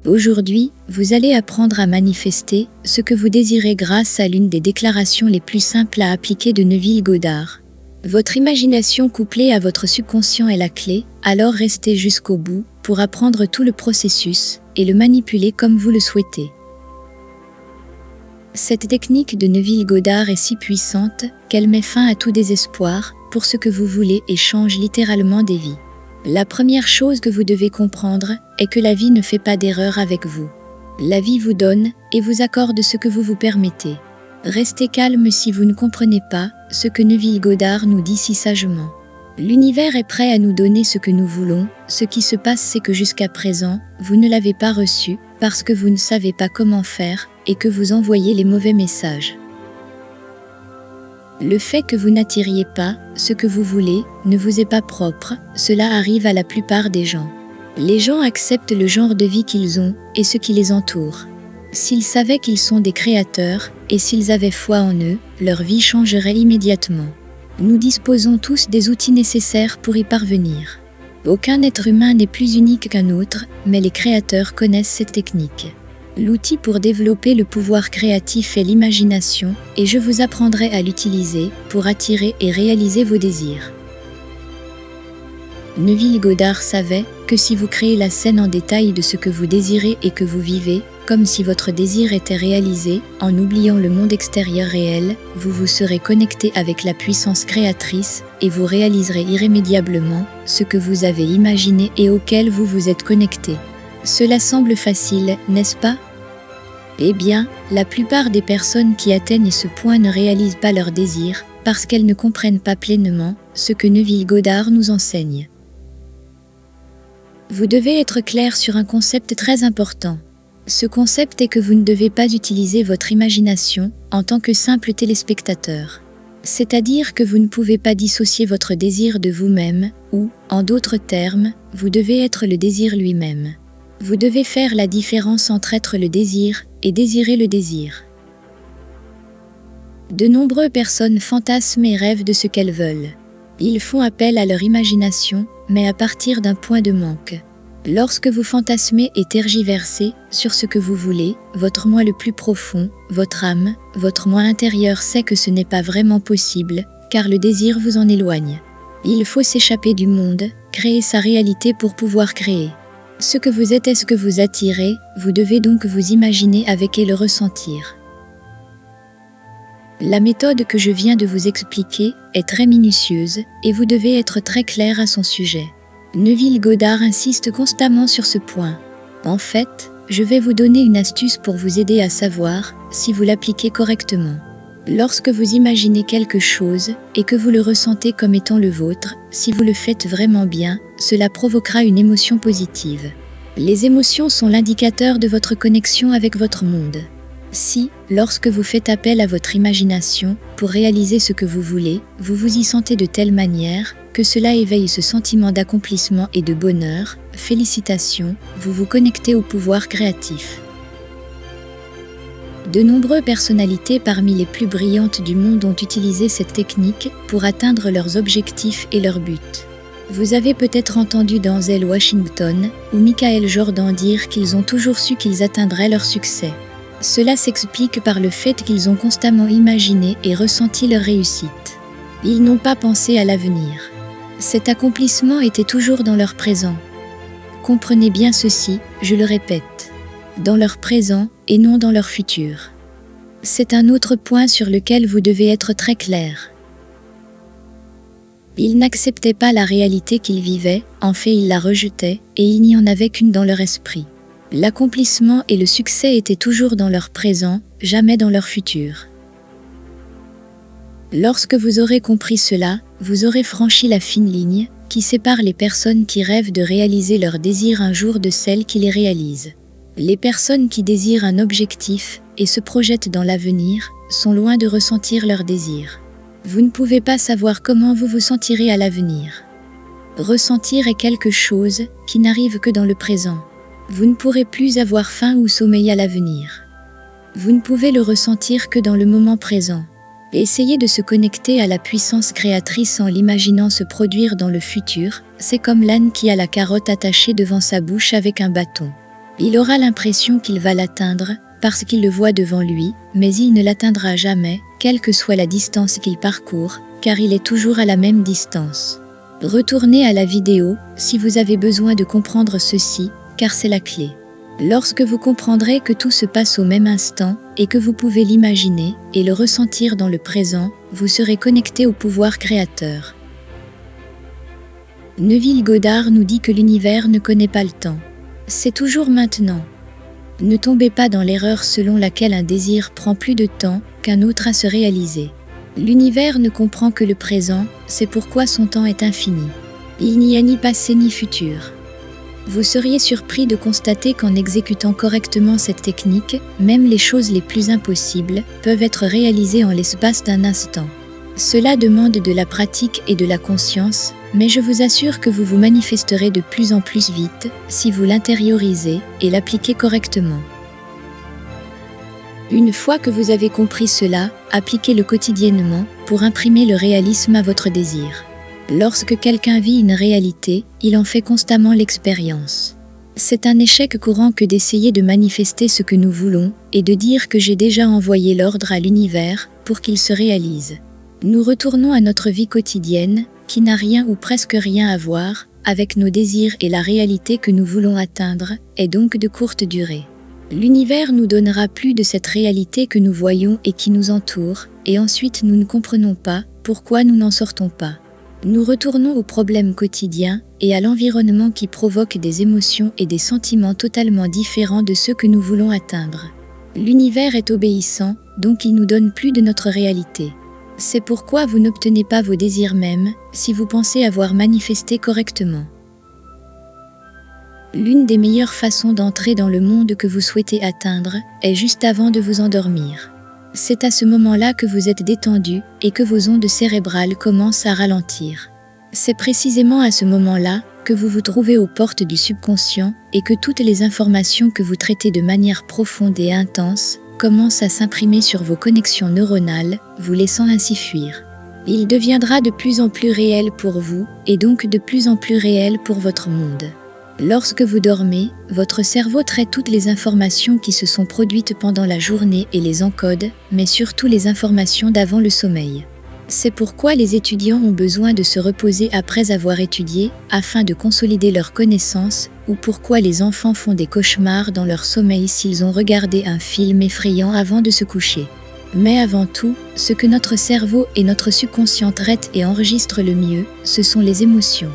Aujourd'hui, vous allez apprendre à manifester ce que vous désirez grâce à l'une des déclarations les plus simples à appliquer de Neville Goddard. Votre imagination couplée à votre subconscient est la clé, alors restez jusqu'au bout pour apprendre tout le processus et le manipuler comme vous le souhaitez. Cette technique de Neville Goddard est si puissante qu'elle met fin à tout désespoir pour ce que vous voulez et change littéralement des vies. La première chose que vous devez comprendre est que la vie ne fait pas d'erreur avec vous. La vie vous donne et vous accorde ce que vous vous permettez. Restez calme si vous ne comprenez pas ce que Neville Goddard nous dit si sagement. L'univers est prêt à nous donner ce que nous voulons. Ce qui se passe, c'est que jusqu'à présent, vous ne l'avez pas reçu parce que vous ne savez pas comment faire et que vous envoyez les mauvais messages. Le fait que vous n'attiriez pas ce que vous voulez ne vous est pas propre, cela arrive à la plupart des gens. Les gens acceptent le genre de vie qu'ils ont et ce qui les entoure. S'ils savaient qu'ils sont des créateurs et s'ils avaient foi en eux, leur vie changerait immédiatement. Nous disposons tous des outils nécessaires pour y parvenir. Aucun être humain n'est plus unique qu'un autre, mais les créateurs connaissent cette technique. L'outil pour développer le pouvoir créatif est l'imagination, et je vous apprendrai à l'utiliser pour attirer et réaliser vos désirs. Neville Goddard savait que si vous créez la scène en détail de ce que vous désirez et que vous vivez, comme si votre désir était réalisé, en oubliant le monde extérieur réel, vous vous serez connecté avec la puissance créatrice et vous réaliserez irrémédiablement ce que vous avez imaginé et auquel vous vous êtes connecté. Cela semble facile, n'est-ce pas? Eh bien, la plupart des personnes qui atteignent ce point ne réalisent pas leurs désirs parce qu'elles ne comprennent pas pleinement ce que Neville Goddard nous enseigne. Vous devez être clair sur un concept très important. Ce concept est que vous ne devez pas utiliser votre imagination en tant que simple téléspectateur. C'est-à-dire que vous ne pouvez pas dissocier votre désir de vous-même ou, en d'autres termes, vous devez être le désir lui-même. Vous devez faire la différence entre être le désir et désirer le désir. De nombreuses personnes fantasment et rêvent de ce qu'elles veulent. Ils font appel à leur imagination, mais à partir d'un point de manque. Lorsque vous fantasmez et tergiversez sur ce que vous voulez, votre moi le plus profond, votre âme, votre moi intérieur sait que ce n'est pas vraiment possible, car le désir vous en éloigne. Il faut s'échapper du monde, créer sa réalité pour pouvoir créer. Ce que vous êtes est ce que vous attirez, vous devez donc vous imaginer avec et le ressentir. La méthode que je viens de vous expliquer est très minutieuse et vous devez être très clair à son sujet. Neville Goddard insiste constamment sur ce point. En fait, je vais vous donner une astuce pour vous aider à savoir si vous l'appliquez correctement. Lorsque vous imaginez quelque chose et que vous le ressentez comme étant le vôtre, si vous le faites vraiment bien, cela provoquera une émotion positive. Les émotions sont l'indicateur de votre connexion avec votre monde. Si, lorsque vous faites appel à votre imagination pour réaliser ce que vous voulez, vous vous y sentez de telle manière que cela éveille ce sentiment d'accomplissement et de bonheur, félicitations, vous vous connectez au pouvoir créatif. De nombreuses personnalités parmi les plus brillantes du monde ont utilisé cette technique pour atteindre leurs objectifs et leurs buts. Vous avez peut-être entendu Denzel Washington ou Michael Jordan dire qu'ils ont toujours su qu'ils atteindraient leur succès. Cela s'explique par le fait qu'ils ont constamment imaginé et ressenti leur réussite. Ils n'ont pas pensé à l'avenir. Cet accomplissement était toujours dans leur présent. Comprenez bien ceci, je le répète. Dans leur présent et non dans leur futur. C'est un autre point sur lequel vous devez être très clair. Ils n'acceptaient pas la réalité qu'ils vivaient, en fait ils la rejetaient, et il n'y en avait qu'une dans leur esprit. L'accomplissement et le succès étaient toujours dans leur présent, jamais dans leur futur. Lorsque vous aurez compris cela, vous aurez franchi la fine ligne qui sépare les personnes qui rêvent de réaliser leurs désirs un jour de celles qui les réalisent. Les personnes qui désirent un objectif et se projettent dans l'avenir sont loin de ressentir leurs désirs. Vous ne pouvez pas savoir comment vous vous sentirez à l'avenir. Ressentir est quelque chose qui n'arrive que dans le présent. Vous ne pourrez plus avoir faim ou sommeil à l'avenir. Vous ne pouvez le ressentir que dans le moment présent. Essayez de se connecter à la puissance créatrice en l'imaginant se produire dans le futur. C'est comme l'âne qui a la carotte attachée devant sa bouche avec un bâton. Il aura l'impression qu'il va l'atteindre, parce qu'il le voit devant lui, mais il ne l'atteindra jamais, quelle que soit la distance qu'il parcourt, car il est toujours à la même distance. Retournez à la vidéo, si vous avez besoin de comprendre ceci, car c'est la clé. Lorsque vous comprendrez que tout se passe au même instant, et que vous pouvez l'imaginer, et le ressentir dans le présent, vous serez connecté au pouvoir créateur. Neville Goddard nous dit que l'univers ne connaît pas le temps. C'est toujours maintenant. Ne tombez pas dans l'erreur selon laquelle un désir prend plus de temps qu'un autre à se réaliser. L'univers ne comprend que le présent, c'est pourquoi son temps est infini. Il n'y a ni passé ni futur. Vous seriez surpris de constater qu'en exécutant correctement cette technique, même les choses les plus impossibles peuvent être réalisées en l'espace d'un instant. Cela demande de la pratique et de la conscience, mais je vous assure que vous vous manifesterez de plus en plus vite si vous l'intériorisez et l'appliquez correctement. Une fois que vous avez compris cela, appliquez-le quotidiennement pour imprimer le réalisme à votre désir. Lorsque quelqu'un vit une réalité, il en fait constamment l'expérience. C'est un échec courant que d'essayer de manifester ce que nous voulons et de dire que j'ai déjà envoyé l'ordre à l'univers pour qu'il se réalise. Nous retournons à notre vie quotidienne, qui n'a rien ou presque rien à voir avec nos désirs et la réalité que nous voulons atteindre, est donc de courte durée. L'univers nous donnera plus de cette réalité que nous voyons et qui nous entoure, et ensuite nous ne comprenons pas pourquoi nous n'en sortons pas. Nous retournons aux problèmes quotidiens et à l'environnement qui provoque des émotions et des sentiments totalement différents de ceux que nous voulons atteindre. L'univers est obéissant, donc il nous donne plus de notre réalité. C'est pourquoi vous n'obtenez pas vos désirs même, si vous pensez avoir manifesté correctement. L'une des meilleures façons d'entrer dans le monde que vous souhaitez atteindre est juste avant de vous endormir. C'est à ce moment-là que vous êtes détendu et que vos ondes cérébrales commencent à ralentir. C'est précisément à ce moment-là que vous vous trouvez aux portes du subconscient et que toutes les informations que vous traitez de manière profonde et intense commencent à s'imprimer sur vos connexions neuronales, vous laissant ainsi fuir. Il deviendra de plus en plus réel pour vous et donc de plus en plus réel pour votre monde. Lorsque vous dormez, votre cerveau traite toutes les informations qui se sont produites pendant la journée et les encode, mais surtout les informations d'avant le sommeil. C'est pourquoi les étudiants ont besoin de se reposer après avoir étudié, afin de consolider leurs connaissances, ou pourquoi les enfants font des cauchemars dans leur sommeil s'ils ont regardé un film effrayant avant de se coucher. Mais avant tout, ce que notre cerveau et notre subconscient traitent et enregistrent le mieux, ce sont les émotions.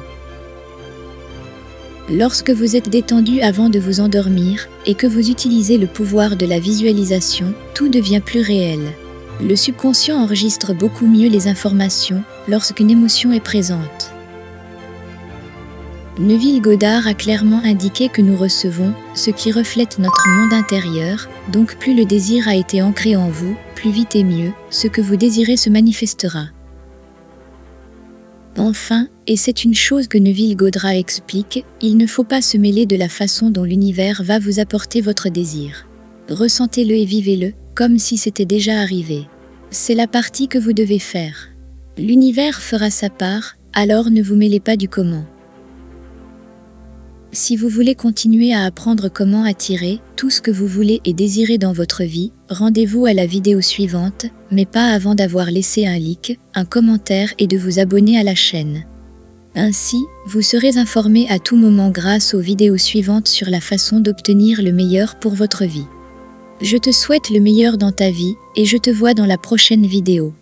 Lorsque vous êtes détendu avant de vous endormir et que vous utilisez le pouvoir de la visualisation, tout devient plus réel. Le subconscient enregistre beaucoup mieux les informations lorsqu'une émotion est présente. Neville Goddard a clairement indiqué que nous recevons ce qui reflète notre monde intérieur, donc plus le désir a été ancré en vous, plus vite et mieux, ce que vous désirez se manifestera. Enfin, et c'est une chose que Neville Goddard explique, il ne faut pas se mêler de la façon dont l'univers va vous apporter votre désir. Ressentez-le et vivez-le, comme si c'était déjà arrivé. C'est la partie que vous devez faire. L'univers fera sa part, alors ne vous mêlez pas du comment. Si vous voulez continuer à apprendre comment attirer tout ce que vous voulez et désirez dans votre vie, rendez-vous à la vidéo suivante, mais pas avant d'avoir laissé un like, un commentaire et de vous abonner à la chaîne. Ainsi, vous serez informé à tout moment grâce aux vidéos suivantes sur la façon d'obtenir le meilleur pour votre vie. Je te souhaite le meilleur dans ta vie et je te vois dans la prochaine vidéo.